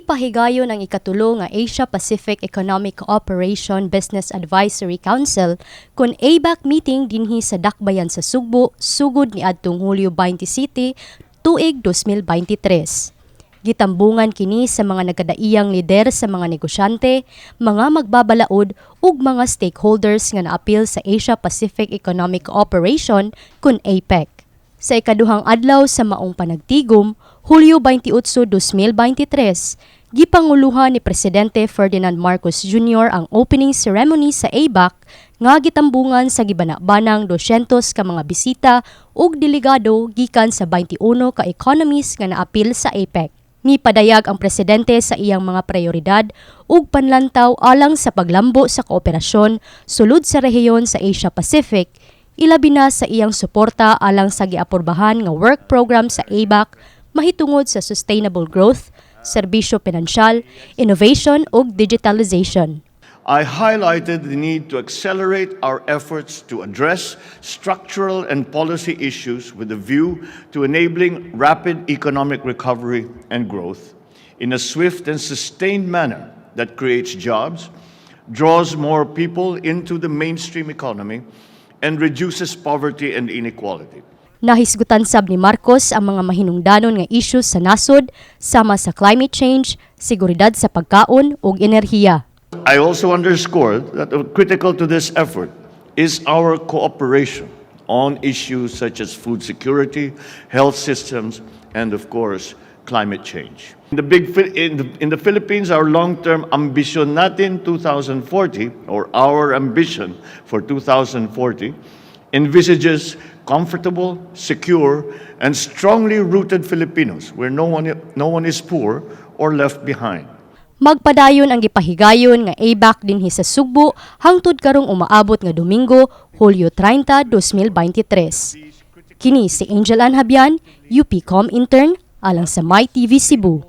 Gipahigayon ang ika-tulo nga Asia-Pacific Economic Cooperation Business Advisory Council kun ABAC meeting dinhi sa dakbayan sa Sugbo sugod ni adtong Hulyo 27, tuig 2023. Gitambungan kini sa mga nagkadaiyang lider sa mga negosyante, mga magbabalaod ug mga stakeholders nga naapil sa Asia-Pacific Economic Cooperation kun APEC. Sa ikaduhang adlaw sa maong panagtigom, Hulyo 28, 2023, gipanguluhan ni Presidente Ferdinand Marcos Jr. ang opening ceremony sa ABAC nga gitambungan sa gibana-banang 200 ka mga bisita ug delegado gikan sa 21 ka economies nga naapil sa APEC. Nipadayag ang presidente sa iyang mga prioridad ug panlantaw alang sa paglambo sa kooperasyon sulod sa rehiyon sa Asia-Pacific, ilabi na sa iyang suporta alang sa giapurbahan nga work program sa ABAC mahitungod sa sustainable growth, serbisyo pinansyal, innovation ug digitalization. I highlighted the need to accelerate our efforts to address structural and policy issues with a view to enabling rapid economic recovery and growth in a swift and sustained manner that creates jobs, draws more people into the mainstream economy, and reduces poverty and inequality. Nahisgutan sab ni Marcos ang mga mahinungdanon nga issues sa nasod sama sa climate change, seguridad sa pagkaon ug enerhiya. I also underscored that critical to this effort is our cooperation on issues such as food security, health systems, and of course, climate change. In the Philippines, our long-term ambition natin 2040, or our ambition for 2040, envisages comfortable, secure, and strongly rooted Filipinos where no one is poor or left behind. Magpadayon ang gipahigayon nga ABAC dinhi sa Sugbo hangtod karong umaabot nga Domingo, Hulyo 30, 2023. Kini si Angel Anne Jabian, UP Comm Intern, alang sa My TV Cebu.